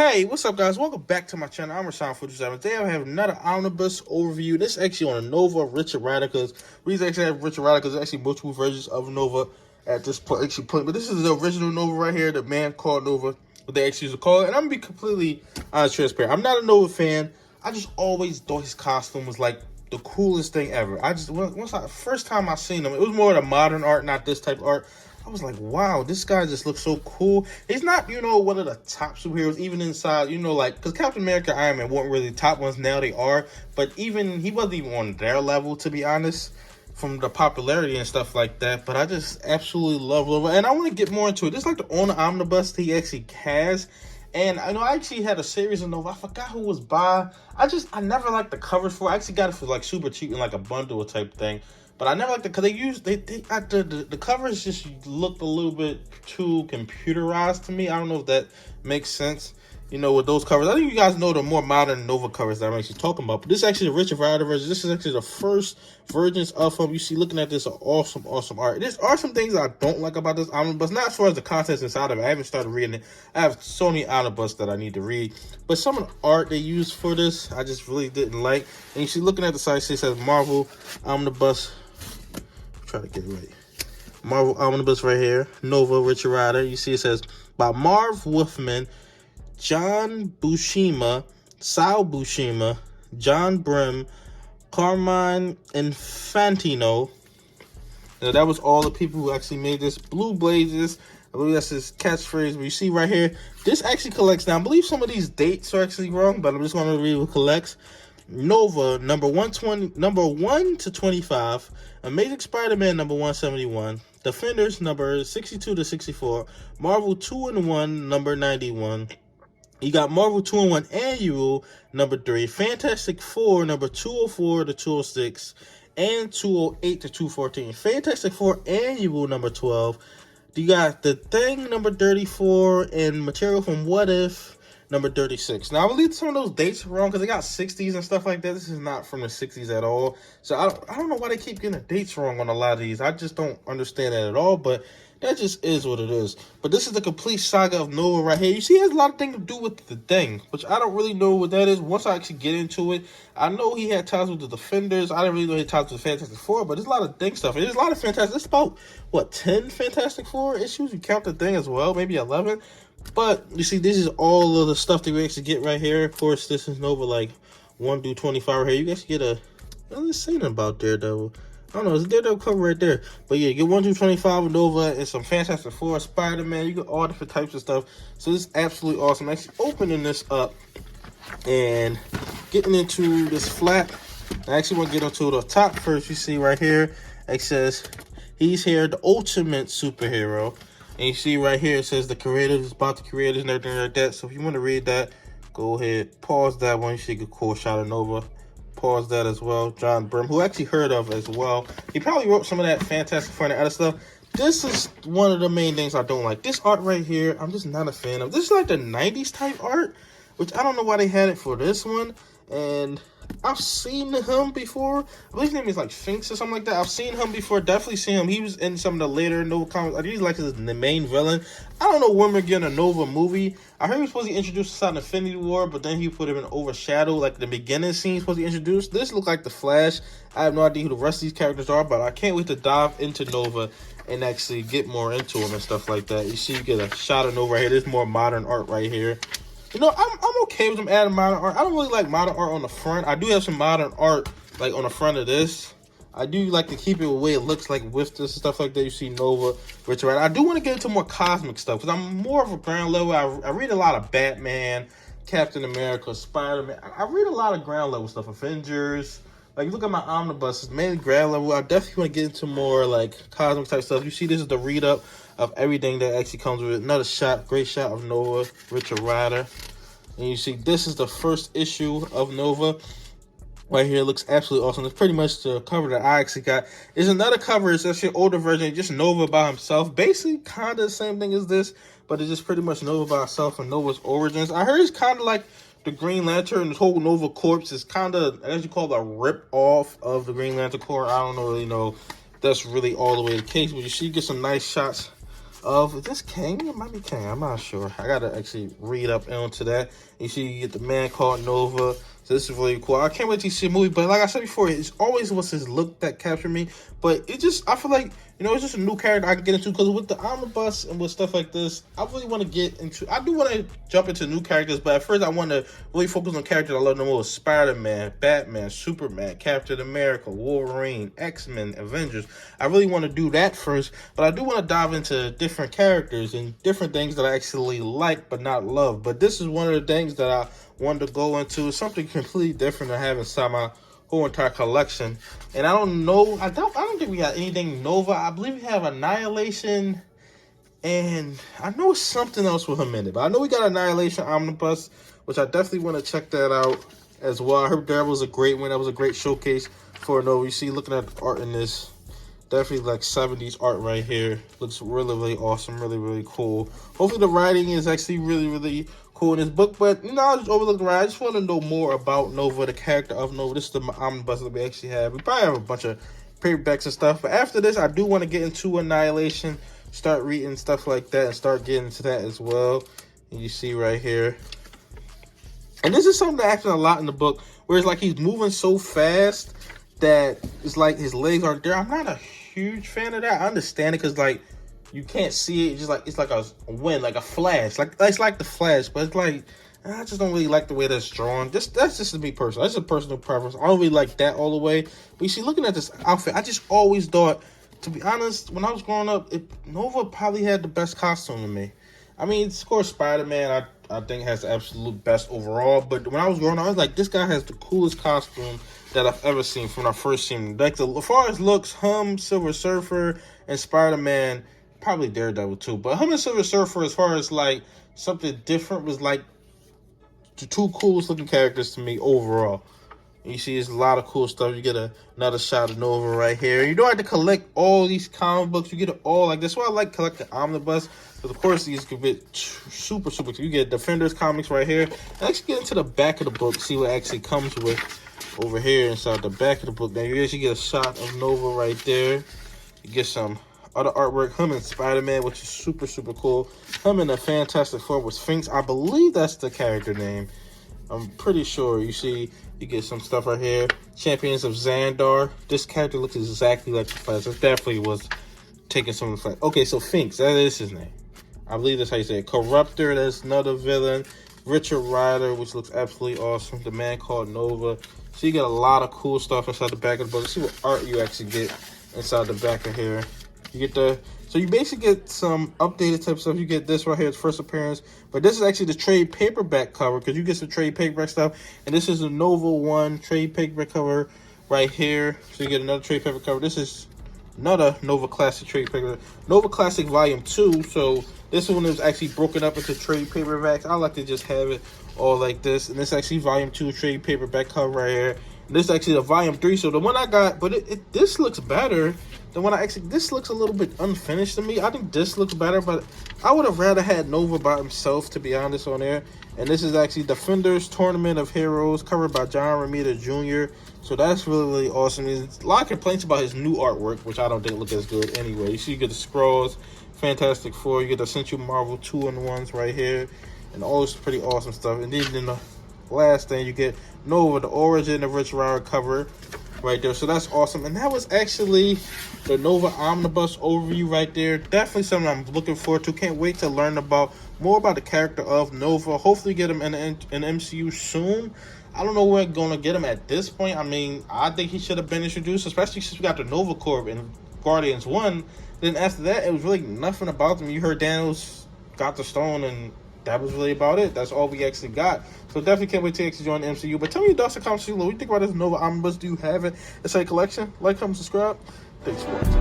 Hey, what's up, guys? Welcome back to my channel. I'm Rashawn47. Today I have another Omnibus overview. This is actually on a Nova Richard Radicals. We actually have Richard Radicals. There's actually multiple versions of Nova at this point. But this is the original Nova right here, the man called Nova, what they actually used to call it. And I'm gonna be completely transparent. I'm not a Nova fan. I just always thought his costume was like the coolest thing ever. First time I seen him, it was more the modern art, not this type of art. I was like, wow, this guy just looks so cool. He's not, one of the top superheroes, even inside, because Captain America, Iron Man weren't really top ones. Now they are. But he wasn't even on their level, to be honest, from the popularity and stuff like that. But I just absolutely love Nova. And I want to get more into it. This is like the only omnibus that he actually has. And I know I actually had a series of Nova. I forgot who was by. I never liked the covers for it. I actually got it for like super cheap in like a bundle type thing. But I never liked it because the covers just looked a little bit too computerized to me. I don't know if that makes sense, with those covers. I think you guys know the more modern Nova covers that I'm actually talking about. But this is actually the Richard Rider version. This is actually the first versions of them. You see, looking at this, awesome art. There are some things I don't like about this omnibus, not as far as the contents inside of it. I haven't started reading it. I have so many omnibus that I need to read. But some of the art they used for this, I just really didn't like. And you see, looking at the side, it says Marvel Omnibus. Try to get it right. Marvel Omnibus right here. Nova Richard Rider. You see it says by Marv Wolfman, John Buscema, Sal Buscema, John Brim, Carmine Infantino. Now, that was all the people who actually made this. Blue Blazes. I believe that's his catchphrase. But you see right here, this actually collects. Now, I believe some of these dates are actually wrong, but I'm just going to read what collects. Nova number 1 to 25, Amazing Spider-Man number 171, Defenders number 62 to 64, Marvel 2-in-1 number 91. You got Marvel 2-in-1 Annual number 3, Fantastic Four number 204 to 206, and 208 to 214. Fantastic Four Annual number 12. You got The Thing number 34 and material from What If number 36. Now, I believe some of those dates are wrong because they got 60s and stuff like that. This is not from the 60s at all. So I don't know why they keep getting the dates wrong on a lot of these. I just don't understand that at all, but that just is what it is. But this is the complete saga of Nova right here. You see, it has a lot of things to do with The Thing, which I don't really know what that is. Once I actually get into it, I know he had ties with the Defenders. I didn't really know he had ties with the Fantastic Four, but there's a lot of Thing stuff. There's a lot of Fantastic. It's about, 10 Fantastic Four issues? You count The Thing as well, maybe 11. But, you see, this is all of the stuff that we actually get right here. Of course, this is Nova, 1 through 25 right here. You guys get let's say nothing about Daredevil. I don't know, it's a Daredevil cover right there. But, yeah, you get 1 through 25 of Nova and some Fantastic Four, Spider-Man. You get all different types of stuff. So, this is absolutely awesome. Actually, opening this up and getting into this flap. I actually want to get into the top first. You see right here, it says, he's here, the ultimate superhero. And you see right here, it says the creators, about the creators and everything like that. So if you want to read that, go ahead, pause that one. You see a cool shot of Nova. Pause that as well. John Brim, who I actually heard of as well. He probably wrote some of that Fantastic Four and other stuff. This is one of the main things I don't like. This art right here, I'm just not a fan of. This is like the 90s type art, which I don't know why they had it for this one. And I've seen him before. I believe his name is like Finks or something like that. I've seen him before. Definitely seen him. He was in some of the later Nova comics. I think he's like the main villain. I don't know when we're getting a Nova movie. I heard he was supposed to introduce inside Infinity War, but then he put him in Overshadow, like the beginning scene supposed to introduce. This looked like the Flash. I have no idea who the rest of these characters are, but I can't wait to dive into Nova and actually get more into him and stuff like that. You see, you get a shot of Nova right here. There's more modern art right here. I'm okay with them adding modern art. I don't really like modern art on the front. I do have some modern art, like, on the front of this. I do like to keep it the way it looks like with this and stuff like that. You see Nova, Richard Rider. I do want to get into more cosmic stuff because I'm more of a ground level. I read a lot of Batman, Captain America, Spider-Man. I read a lot of ground level stuff, Avengers. Like, look at my omnibus. It's mainly ground level. I definitely want to get into more, like, cosmic type stuff. You see, this is the read-up of everything that actually comes with it. Another shot, great shot of Nova, Richard Rider. And you see, this is the first issue of Nova. Right here, it looks absolutely awesome. It's pretty much the cover that I actually got. There's another cover. It's actually an older version, just Nova by himself. Basically, kind of the same thing as this, but it's just pretty much Nova by himself and Nova's origins. I heard it's kind of like the Green Lantern. The whole Nova Corps is kind of, as you call it, a rip-off of the Green Lantern Corps. I don't really know if that's really all the way the case, but you see, you get some nice shots of, is this King? It might be King. I'm not sure. I gotta actually read up onto that. You see, you get the man called Nova. So this is really cool. I can't wait to see a movie. But like I said before, it's always was his look that captured me. But it just, I feel like, you know, it's just a new character I can get into. Because with the Omnibus and with stuff like this, I really want to get into, I do want to jump into new characters. But at first, I want to really focus on characters I love the most. Spider-Man, Batman, Superman, Captain America, Wolverine, X-Men, Avengers. I really want to do that first. But I do want to dive into different characters and different things that I actually like but not love. But this is one of the things that I wanted to go into. Something completely different to have inside my whole entire collection. And I don't know, I don't think we got anything Nova. I believe we have Annihilation, and I know it's something else with him in it. But I know we got Annihilation Omnibus, which I definitely want to check that out as well. I heard that was a great one. That was a great showcase for Nova. You see, looking at the art in this, definitely like 70s art right here. Looks really, really awesome. Really, really cool. Hopefully the writing is actually really, really cool in this book. But, you know, I just overlooked the writing. I just want to know more about Nova, the character of Nova. This is the omnibus that we actually have. We probably have a bunch of paperbacks and stuff. But after this, I do want to get into Annihilation, start reading stuff like that, and start getting into that as well. And you see right here. And this is something that happens a lot in the book, where it's like he's moving so fast that it's like his legs aren't there. I'm not a huge fan of that. I understand it because, like, you can't see it. It's just like, it's like a wind, like a flash. Like, it's like the Flash, but it's like, I just don't really like the way that's drawn. That's just to me personal. That's a personal preference. I don't really like that all the way. But you see, looking at this outfit, I just always thought, to be honest, when I was growing up, Nova probably had the best costume to me. I mean, of course, Spider-Man, I think has the absolute best overall. But when I was growing up, I was like, this guy has the coolest costume that I've ever seen from when I first seen him. Like, as far as looks, him, Silver Surfer, and Spider-Man, probably Daredevil too. But him and Silver Surfer, as far as like something different, was like the two coolest looking characters to me overall. And you see, there's a lot of cool stuff. You get another shot of Nova right here. You don't have to collect all these comic books. You get it all. Like, that's why I like collecting Omnibus. Because, of course, these could be super, super. You get Defenders comics right here. Let's get into the back of the book, see what it actually comes with over here inside the back of the book. Now, you actually get a shot of Nova right there. You get some other artwork. Him and Spider-Man, which is super, super cool. Him in the Fantastic Four with Sphinx. I believe that's the character name. I'm pretty sure. You see, you get some stuff right here. Champions of Xandar. This character looks exactly like the Flash. It definitely was taking some of the Flash. Okay, so Sphinx, that is his name. I believe that's how you say it. Corruptor, that's another villain. Richard Rider, which looks absolutely awesome. The man called Nova. So you get a lot of cool stuff inside the back of the book. Let's see what art you actually get inside the back of here. You get so you basically get some updated type stuff. You get this right here, its first appearance. But this is actually the trade paperback cover, because you get some trade paperback stuff. And this is a Nova 1 trade paperback cover right here. So you get another trade paperback cover. This is another Nova Classic trade paperback. Nova Classic Volume 2. So this one is actually broken up into trade paperbacks. I like to just have it all like this. And this is actually Volume 2 trade paperback cover right here. And this is actually the Volume 3. So the one I got, but this looks better. The one this looks a little bit unfinished to me. I think this looks better, but I would have rather had Nova by himself, to be honest, on there. And this is actually Defenders Tournament of Heroes, covered by John Romita Jr. So that's really, really awesome. There's a lot of complaints about his new artwork, which I don't think look as good anyway. You see, you get the Skrulls, Fantastic Four, you get the Essential Marvel 2-in-1s right here, and all this pretty awesome stuff. And then the last thing, you get Nova, the origin of Rich Rider cover right there. So that's awesome. And that was actually the Nova Omnibus overview right there. Definitely something I'm looking forward to. Can't wait to learn more about the character of Nova. Hopefully get him in MCU soon. I don't know where we're going to get him at this point. I mean, I think he should have been introduced, especially since we got the Nova Corps in Guardians 1. Then after that, it was really nothing about them. You heard Thanos got the stone, and that was really about it. That's all we actually got. So definitely can't wait to actually join the MCU. But tell me your thoughts in the comments below. What do you think about this Nova Omnibus? Do you have it? It's a collection. Like, comment, subscribe. Thanks for watching.